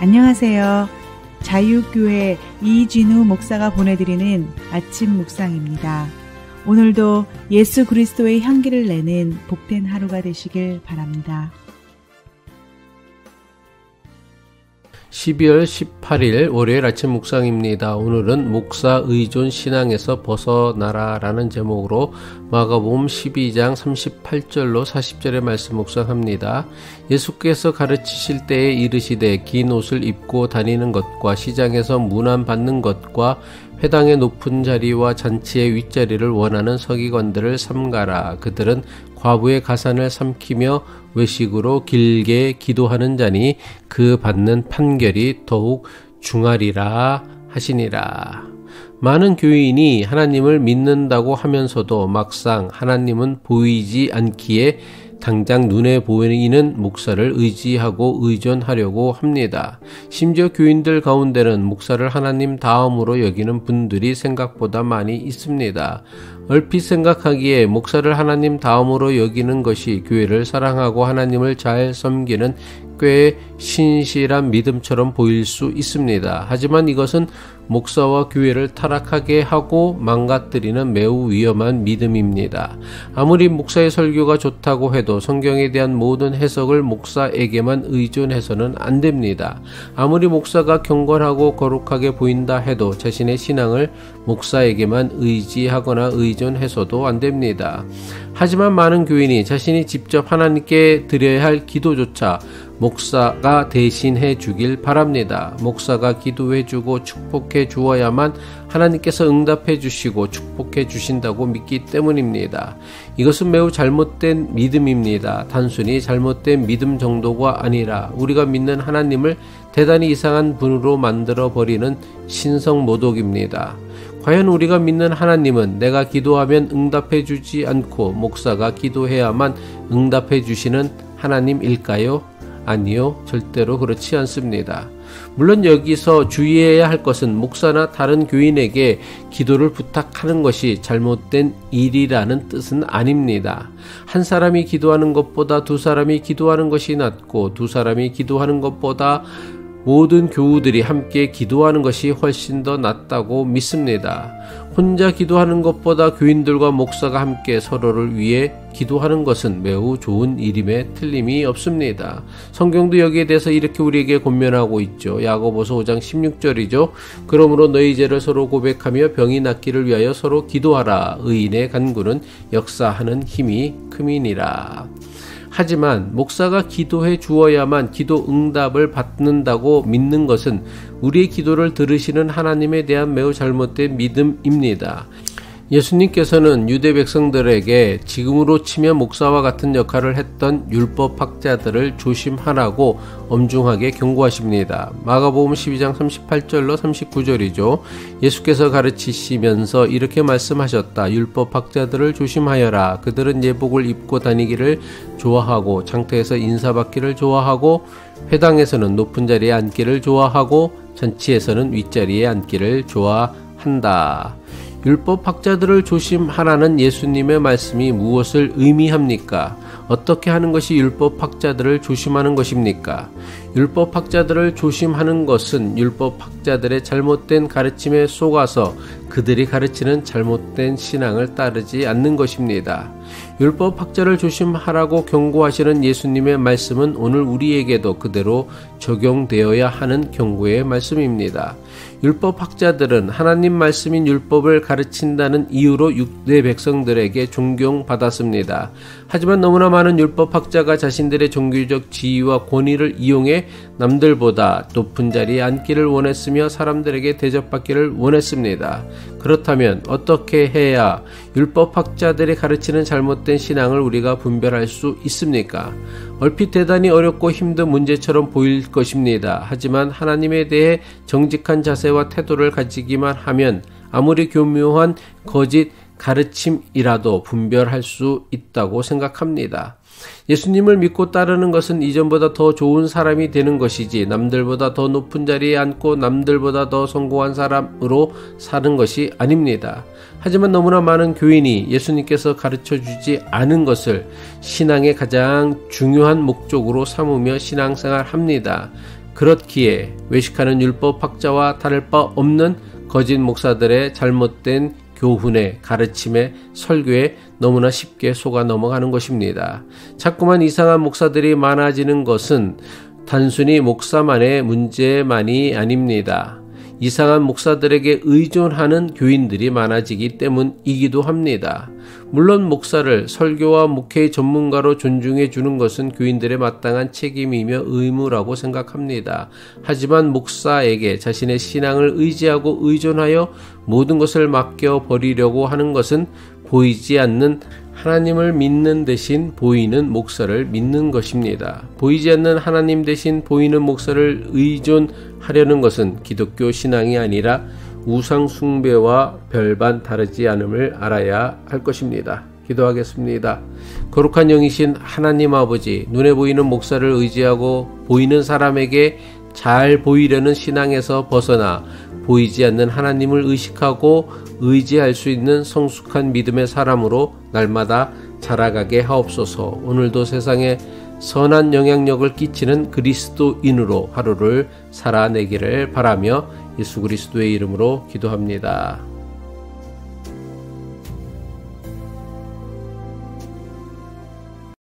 안녕하세요. 자유교회 이진우 목사가 보내드리는 아침 묵상입니다. 오늘도 예수 그리스도의 향기를 내는 복된 하루가 되시길 바랍니다. 12월 18일 월요일 아침 묵상입니다. 오늘은 목사 의존 신앙에서 벗어나라 라는 제목으로 마가복음 12장 38절로 40절의 말씀 묵상합니다. 예수께서 가르치실 때에 이르시되 긴 옷을 입고 다니는 것과 시장에서 문안 받는 것과 회당의 높은 자리와 잔치의 윗자리를 원하는 서기관들을 삼가라. 그들은 과부의 가산을 삼키며 외식으로 길게 기도하는 자니 그 받는 판결이 더욱 중하리라 하시니라. 많은 교인이 하나님을 믿는다고 하면서도 막상 하나님은 보이지 않기에 당장 눈에 보이는 목사를 의지하고 의존하려고 합니다. 심지어 교인들 가운데는 목사를 하나님 다음으로 여기는 분들이 생각보다 많이 있습니다. 얼핏 생각하기에 목사를 하나님 다음으로 여기는 것이 교회를 사랑하고 하나님을 잘 섬기는 꽤 신실한 믿음처럼 보일 수 있습니다. 하지만 이것은 목사와 교회를 타락하게 하고 망가뜨리는 매우 위험한 믿음입니다. 아무리 목사의 설교가 좋다고 해도 성경에 대한 모든 해석을 목사에게만 의존해서는 안 됩니다. 아무리 목사가 경건하고 거룩하게 보인다 해도 자신의 신앙을 목사에게만 의지하거나 의존해서도 안 됩니다. 하지만 많은 교인이 자신이 직접 하나님께 드려야 할 기도조차 목사가 대신해 주길 바랍니다. 목사가 기도해 주고 축복해 주어야만 하나님께서 응답해 주시고 축복해 주신다고 믿기 때문입니다. 이것은 매우 잘못된 믿음입니다. 단순히 잘못된 믿음 정도가 아니라 우리가 믿는 하나님을 대단히 이상한 분으로 만들어 버리는 신성모독입니다. 과연 우리가 믿는 하나님은 내가 기도하면 응답해 주지 않고 목사가 기도해야만 응답해 주시는 하나님일까요? 아니요, 절대로 그렇지 않습니다. 물론 여기서 주의해야 할 것은 목사나 다른 교인에게 기도를 부탁하는 것이 잘못된 일이라는 뜻은 아닙니다. 한 사람이 기도하는 것보다 두 사람이 기도하는 것이 낫고 두 사람이 기도하는 것보다 모든 교우들이 함께 기도하는 것이 훨씬 더 낫다고 믿습니다. 혼자 기도하는 것보다 교인들과 목사가 함께 서로를 위해 기도하는 것은 매우 좋은 일임에 틀림이 없습니다. 성경도 여기에 대해서 이렇게 우리에게 권면하고 있죠. 야고보서 5장 16절이죠. 그러므로 너희 죄를 서로 고백하며 병이 낫기를 위하여 서로 기도하라. 의인의 간구는 역사하는 힘이 큼이니라. 하지만 목사가 기도해 주어야만 기도 응답을 받는다고 믿는 것은 우리의 기도를 들으시는 하나님에 대한 매우 잘못된 믿음입니다. 예수님께서는 유대 백성들에게 지금으로 치면 목사와 같은 역할을 했던 율법학자들을 조심하라고 엄중하게 경고하십니다. 마가복음 12장 38절로 39절이죠. 예수께서 가르치시면서 이렇게 말씀하셨다. 율법학자들을 조심하여라. 그들은 예복을 입고 다니기를 좋아하고 장터에서 인사받기를 좋아하고 회당에서는 높은 자리에 앉기를 좋아하고 잔치에서는 윗자리에 앉기를 좋아한다. 율법학자들을 조심하라는 예수님의 말씀이 무엇을 의미합니까? 어떻게 하는 것이 율법학자들을 조심하는 것입니까? 율법학자들을 조심하는 것은 율법학자들의 잘못된 가르침에 속아서 그들이 가르치는 잘못된 신앙을 따르지 않는 것입니다. 율법학자를 조심하라고 경고하시는 예수님의 말씀은 오늘 우리에게도 그대로 적용되어야 하는 경고의 말씀입니다. 율법학자들은 하나님 말씀인 율법을 가르친다는 이유로 유대 백성들에게 존경받았습니다. 하지만 너무나 많은 율법학자가 자신들의 종교적 지위와 권위를 이용해 남들보다 높은 자리에 앉기를 원했으며 사람들에게 대접받기를 원했습니다. 그렇다면 어떻게 해야 율법학자들이 가르치는 잘못된 신앙을 우리가 분별할 수 있습니까? 얼핏 대단히 어렵고 힘든 문제처럼 보일 것입니다. 하지만 하나님에 대해 정직한 자세와 태도를 가지기만 하면 아무리 교묘한 거짓 가르침이라도 분별할 수 있다고 생각합니다. 예수님을 믿고 따르는 것은 이전보다 더 좋은 사람이 되는 것이지 남들보다 더 높은 자리에 앉고 남들보다 더 성공한 사람으로 사는 것이 아닙니다. 하지만 너무나 많은 교인이 예수님께서 가르쳐주지 않은 것을 신앙의 가장 중요한 목적으로 삼으며 신앙생활 합니다. 그렇기에 외식하는 율법학자와 다를 바 없는 거짓 목사들의 잘못된 교훈에, 가르침에, 설교에 너무나 쉽게 속아 넘어가는 것입니다. 자꾸만 이상한 목사들이 많아지는 것은 단순히 목사만의 문제만이 아닙니다. 이상한 목사들에게 의존하는 교인들이 많아지기 때문이기도 합니다. 물론 목사를 설교와 목회의 전문가로 존중해 주는 것은 교인들의 마땅한 책임이며 의무라고 생각합니다. 하지만 목사에게 자신의 신앙을 의지하고 의존하여 모든 것을 맡겨버리려고 하는 것은 보이지 않는 하나님을 믿는 대신 보이는 목사를 믿는 것입니다. 보이지 않는 하나님 대신 보이는 목사를 의존하려는 것은 기독교 신앙이 아니라 우상 숭배와 별반 다르지 않음을 알아야 할 것입니다. 기도하겠습니다. 거룩한 영이신 하나님 아버지, 눈에 보이는 목사를 의지하고 보이는 사람에게 잘 보이려는 신앙에서 벗어나 보이지 않는 하나님을 의식하고 의지할 수 있는 성숙한 믿음의 사람으로 날마다 자라가게 하옵소서. 오늘도 세상에 선한 영향력을 끼치는 그리스도인으로 하루를 살아내기를 바라며 예수 그리스도의 이름으로 기도합니다.